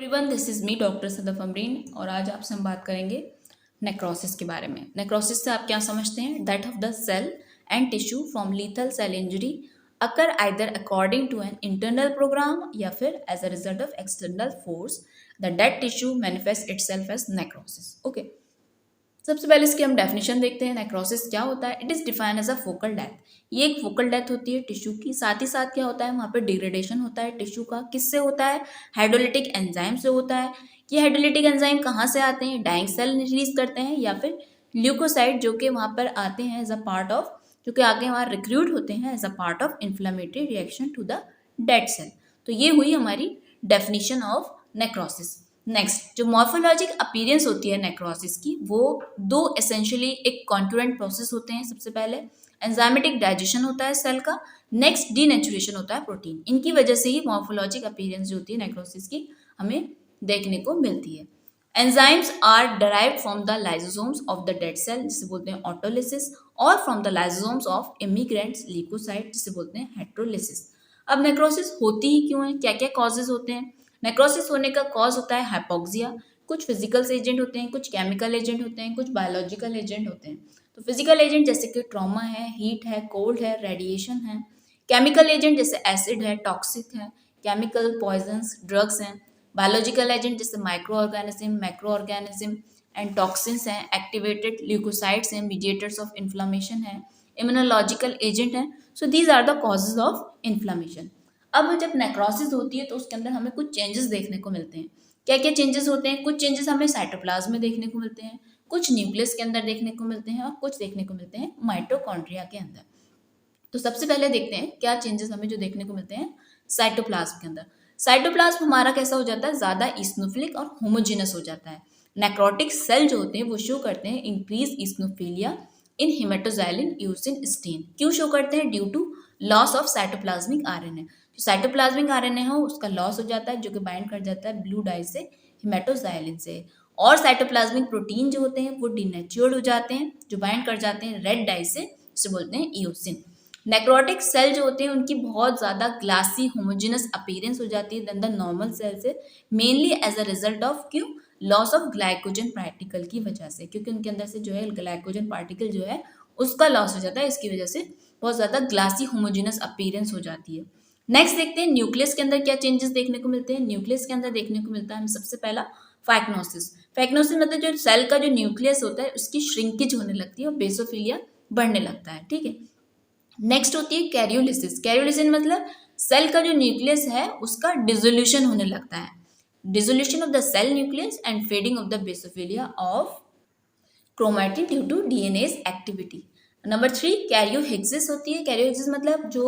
Everyone, this is me doctor Sadaf Amreen और आज आपसे हम बात करेंगे नेक्रोसिस के बारे में। नेक्रोसिस से आप क्या समझते हैं? That of the cell and tissue from lethal cell injury occur either according to an internal programme या फिर as a result of external force the dead tissue manifest itself as necrosis. Okay, सबसे पहले इसकी हम definition देखते हैं। Necrosis क्या होता है? It is defined as a focal death. ये एक फोकल डेथ होती है टिश्यू की। साथ ही साथ क्या होता है, वहाँ पे डिग्रेडेशन होता है टिश्यू का। किससे होता है? हाइड्रोलिटिक एंजाइम से होता है। ये हाइड्रोलिटिक एंजाइम कहाँ से आते हैं? डाइंग सेल रिलीज करते हैं या फिर ल्यूकोसाइड जो कि वहाँ पर आते हैं एज अ पार्ट ऑफ, जो कि आगे वहाँ रिक्रूट होते हैं as a part of inflammatory reaction to the dead cell. तो ये हुई हमारी डेफिनेशन ऑफ नेक्रोसिस। नेक्स्ट, जो मॉर्फोलॉजिक अपीयरेंस होती है नेक्रोसिस की, वो दो एसेंशियली एक कॉन्करेंट प्रोसेस होते हैं। सबसे पहले एंजाइमेटिक डाइजेशन होता है सेल का, नेक्स्ट डीनेचुरेशन होता है प्रोटीन। इनकी वजह से ही मॉर्फोलॉजिक अपीयरेंस जो होती है नेक्रोसिस की हमें देखने को मिलती है। Enzymes are derived from the lysosomes of the dead cell जिसे बोलते हैं ऑटोलिसिस, और from the lysosomes of immigrants leukocyte जिसे बोलते हैं हेट्रोलिसिस। अब नेक्रोसिस होती ही क्यों है? क्या क्या कॉजेज होते हैं? नेक्रोसिस होने का कॉज होता है हाइपोक्सिया। कुछ फिजिकल एजेंट होते हैं, कुछ केमिकल एजेंट होते हैं, कुछ बायोलॉजिकल एजेंट होते हैं। तो फिजिकल एजेंट जैसे कि ट्रॉमा है, हीट है, कोल्ड है, रेडिएशन है। केमिकल एजेंट जैसे एसिड है, टॉक्सिक है, केमिकल पॉइजन्स, ड्रग्स हैं। बायोलॉजिकल एजेंट जैसे micro organism, macro organism and toxins हैं, एक्टिवेटेड ल्यूकोसाइट्स हैं, मीडिएटर्स ऑफ इन्फ्लामेशन है, इम्यूनोलॉजिकल एजेंट हैं। So these are the causes of inflammation. अब जब नेक्रोसिस होती है तो उसके अंदर हमें कुछ चेंजेस देखने को मिलते हैं। क्या क्या चेंजेस होते हैं? कुछ चेंजेस हमें साइटोप्लाज्म में देखने को मिलते हैं, कुछ न्यूक्लियस के अंदर देखने को मिलते हैं और कुछ देखने को मिलते हैं माइटोकॉन्ड्रिया के अंदर। तो सबसे पहले देखते हैं क्या चेंजेस हमें जो देखने को मिलते हैं साइटोप्लाज्म के अंदर। साइटोप्लाज्म हमारा कैसा हो जाता है? ज्यादा इस्नोफिलिक और होमोजेनस हो जाता है। नेक्रोटिक सेल जो होते हैं वो शो करते हैं increase eosinophilia in haematoxylin eosin stain. क्यों शो करते हैं? Due to loss of cytoplasmic RNA. जो साइटोप्लाज्मिक आरएनए हो उसका लॉस हो जाता है, जो कि बाइंड कर जाता है ब्लू डाई से हेमेटोजाइलिन से। और साइटोप्लाज्मिक प्रोटीन जो होते हैं वो डिनेचुर्ड हो जाते हैं, जो बाइंड कर जाते हैं रेड डाई से, जिसे बोलते हैं ईओसिन। नेक्रोटिक सेल जो होते हैं उनकी बहुत ज्यादा ग्लासी होमोजेनस अपीयरेंस हो जाती है देन द नॉर्मल सेल से, mainly as a result of क्यों? लॉस ऑफ ग्लाइकोजन पार्टिकल की वजह से, क्योंकि उनके अंदर से जो है ग्लाइकोजन पार्टिकल जो है उसका लॉस हो जाता है। इसकी वजह से बहुत ज्यादा ग्लासी होमोजेनस अपीयरेंस हो जाती है। नेक्स्ट देखते हैं न्यूक्लियस के अंदर क्या चेंजेस देखने को मिलते हैं। न्यूक्लियस के अंदर देखने को मिलता है हमें सबसे पहला फाइक्नोसिस। फाइक्नोसिस मतलब जो सेल का जो न्यूक्लियस होता है उसकी श्रिंकेज होने लगती है और बेसोफिलिया बढ़ने लगता है। ठीक है, नेक्स्ट होती है कैरियोलिसिस। कैरियोलिसिस मतलब सेल का जो न्यूक्लियस है उसका डिसोल्यूशन होने लगता है। Dissolution of the cell nucleus and fading of the basophilia of chromatin due to DNA activity. Number 3 karyorrhexis होती है। कैरियोहेक्सिस मतलब जो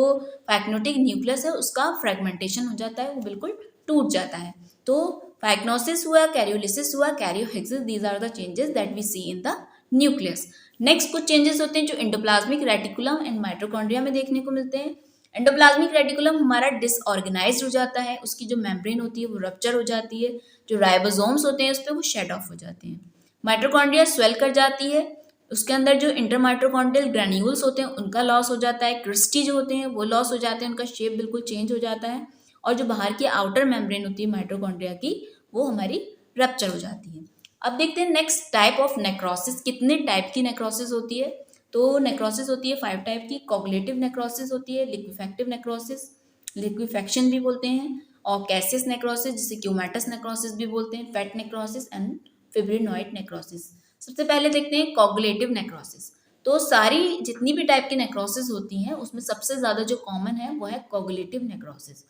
फाइक्नोटिक न्यूक्लियस है उसका फ्रेगमेंटेशन हो जाता है, वो बिल्कुल टूट जाता है। तो फाइक्नोसिस हुआ, कैरियोलिसिस हुआ, karyorrhexis, these are the changes that we see in the nucleus. Next कुछ चेंजेस होते हैं जो एंडोप्लाज्मिक रेटिकुलम एंड माइटोकॉन्ड्रिया में देखने को मिलते हैं। एंडोप्लाज्मिक रेटिकुलम हमारा डिसऑर्गेनाइज्ड हो जाता है, उसकी जो मेम्ब्रेन होती है वो रप्चर हो जाती है, जो राइबोसोम्स होते हैं उस पर वो शेड ऑफ हो जाते हैं। माइटोकॉन्ड्रिया स्वेल कर जाती है, उसके अंदर जो इंटरमाइटोकॉन्ड्रियल ग्रैन्यूल्स होते हैं उनका लॉस हो जाता है। क्रिस्टी जो होते हैं वो लॉस हो जाते हैं, उनका शेप बिल्कुल चेंज हो जाता है। और जो बाहर की आउटर मेम्ब्रेन होती है माइटोकॉन्ड्रिया की वो हमारी रप्चर हो जाती है। अब देखते हैं नेक्स्ट टाइप ऑफ नेक्रोसिस। कितने टाइप की नेक्रोसिस होती है? तो नेक्रोसिस होती है 5 टाइप की। कोगुलेटिव नेक्रोसिस होती है, लिक्विफेक्टिव नेक्रोसिस, लिक्विफेक्शन भी बोलते हैं, और कैसियस नेक्रोसिस जिसे क्यूमेटस नेक्रोसिस भी बोलते हैं, fat necrosis and fibrinoid necrosis. सबसे पहले देखते हैं कोगुलेटिव नेक्रोसिस। तो सारी जितनी भी टाइप की नेक्रोसिस होती हैं उसमें सबसे ज्यादा जो कॉमन है वो है कोगुलेटिव नेक्रोसिस।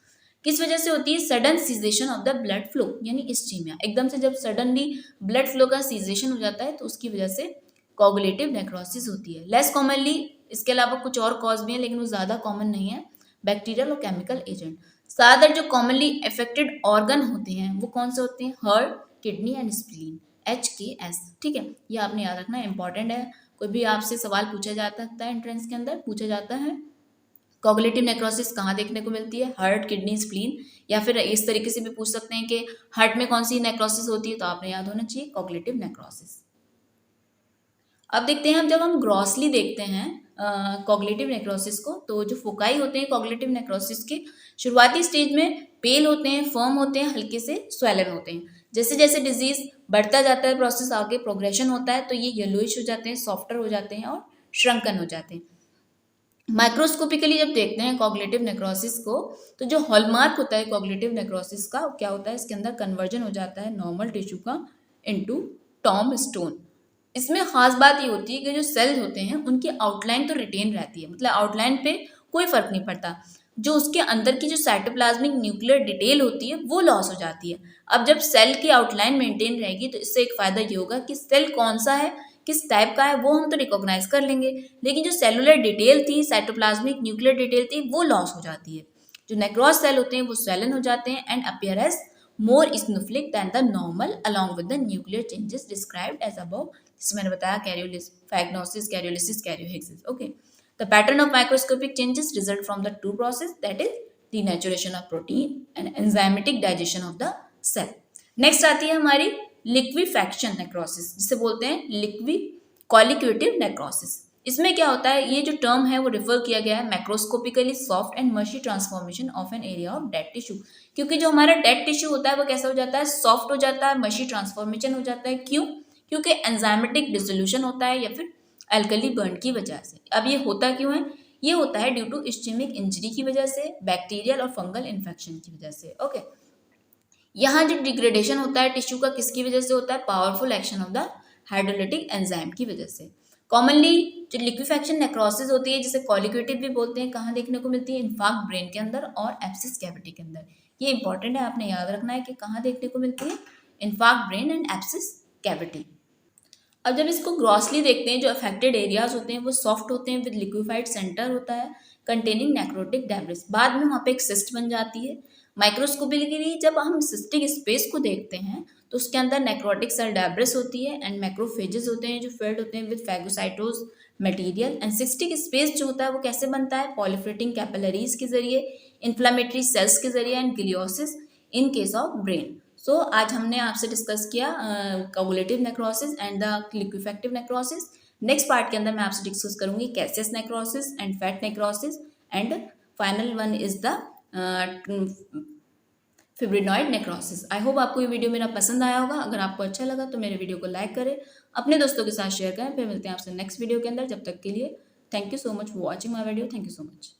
किस वजह से होती है? Sudden cessation of the blood flow, यानी इस्चीमिया। एकदम से जब सडनली ब्लड फ्लो का सीजेशन हो जाता है तो उसकी वजह से कोगुलेटिव नेक्रोसिस होती है। लेस कॉमनली इसके अलावा कुछ और कॉज भी है लेकिन वो ज्यादा कॉमन नहीं है, बैक्टीरियल और केमिकल एजेंट। ज्यादातर जो कॉमनली अफेक्टेड ऑर्गन होते हैं वो कौन से होते हैं? Heart, kidney and spleen, HKS। ठीक है, ये आपने याद रखना, इंपॉर्टेंट है। कोई भी आपसे सवाल पूछा जा सकता है, एंट्रेंस के अंदर पूछा जाता है कोगुलेटिव नेक्रोसिस कहाँ देखने को मिलती है? Heart, kidney, spleen. या फिर इस तरीके से भी पूछ सकते हैं कि हार्ट में कौन सी नेक्रोसिस होती है, तो आपने याद होना चाहिए कोगुलेटिव नेक्रोसिस। अब देखते हैं, हम जब हम ग्रॉसली देखते हैं कोगुलेटिव नेक्रोसिस को, तो जो फोकाई होते हैं कोगुलेटिव नेक्रोसिस के शुरुआती स्टेज में पेल होते हैं, फर्म होते हैं, हल्के से स्वेलन होते हैं। जैसे जैसे डिजीज बढ़ता जाता है, प्रोसेस आगे प्रोग्रेशन होता है, तो ये येलोइश हो जाते हैं, सॉफ्टर हो जाते हैं और श्रंकन हो जाते हैं। माइक्रोस्कोपिकली जब देखते हैं कॉग्निटिव नेक्रोसिस को, तो जो हॉलमार्क होता है कॉग्निटिव नेक्रोसिस का क्या होता है, इसके अंदर कन्वर्जन हो जाता है नॉर्मल टिश्यू का इनटू टॉम स्टोन। इसमें खास बात ये होती है कि जो सेल्स होते हैं उनकी आउटलाइन तो रिटेन रहती है, मतलब आउटलाइन पे कोई फर्क नहीं पड़ता, जो उसके अंदर की जो साइटोप्लाज्मिक न्यूक्लियर डिटेल होती है वो लॉस हो जाती है। अब जब सेल की आउटलाइन मेंटेन रहेगी तो इससे एक फायदा ये होगा कि सेल कौन सा है, किस टाइप का है, वो हम तो रिकॉग्नाइज कर लेंगे, लेकिन जो सेलुलर डिटेल थी, साइटोप्लाज्मिक न्यूक्लियर डिटेल थी, वो लॉस हो जाती है। जो नेक्रोस सेल होते हैं वो स्वेलन हो जाते हैं and appear as more snowflake than the normal along with the nuclear changes described as above. जिसमें मैंने बताया phagocytosis, karyolysis, karyohexis. Okay. The pattern of microscopic changes result from the two process, that is denaturation of protein and enzymatic digestion of the cell. Next आती है हमारी liquefaction necrosis, जिसे बोलते हैं liquid-collicutive necrosis. इसमें क्या होता है, ये जो टर्म है वो रिफर किया गया है macroscopically soft and mushy transformation of an area of dead tissue. क्योंकि जो हमारा डेड टिश्यू होता है वो कैसा हो जाता है, सॉफ्ट हो जाता है, मर्शी ट्रांसफॉर्मेशन हो जाता है। क्यों? क्योंकि एंजाइमेटिक डिसोल्यूशन होता है या फिर अल्कली बर्न की वजह से। अब ये होता क्यों है, ये होता है ड्यू टू इस्चेमिक इंजरी की वजह से, बैक्टीरियल और फंगल इन्फेक्शन की वजह से। ओके, यहाँ जो डिग्रेडेशन होता है टिश्यू का किसकी वजह से होता है, powerful action of the hydrolytic enzyme की वजह से। कॉमनली जो लिक्विफेक्शन नेक्रोसिस होती है, जिसे कॉलिक्यूटिव भी बोलते हैं, कहाँ देखने को मिलती है, इन्फाक्ट ब्रेन के अंदर और एप्सिस कैविटी के अंदर। ये इंपॉर्टेंट है, आपने याद रखना है कि कहाँ देखने को मिलती है, इन्फाक्ट ब्रेन एंड एप्सिस कैविटी। अब जब इसको ग्रॉसली देखते हैं, जो अफेक्टेड एरियाज होते हैं वो सॉफ्ट होते हैं विद लिक्विफाइड सेंटर होता है कंटेनिंग नेक्रोटिक डेब्रिस। बाद में वहाँ पे एक सिस्ट बन जाती है। माइक्रोस्कोपिकली जब हम सिस्टिक स्पेस को देखते हैं तो उसके अंदर नेक्रोटिक सेल डेब्रिस होती है एंड मैक्रोफेजेस होते हैं जो फिल्ड होते हैं with phagocytose material. And cystic space जो होता है वो कैसे बनता है, पॉलिफ्रेटिंग कैपिलरीज के जरिए, इन्फ्लामेटरी सेल्स के जरिए and gliosis in case of brain. So आज हमने आपसे डिस्कस किया coagulative necrosis and the liquefactive necrosis. Next part के अंदर मैं आपसे डिस्कस करूंगी caseous necrosis and fat necrosis and final one is the fibrinoid necrosis. I hope आपको ये वीडियो मेरा पसंद आया होगा। अगर आपको अच्छा लगा तो मेरे वीडियो को लाइक करें, अपने दोस्तों के साथ शेयर करें। फिर मिलते हैं आपसे नेक्स्ट वीडियो के अंदर। जब तक के लिए thank you so much for watching my video. Thank you so much.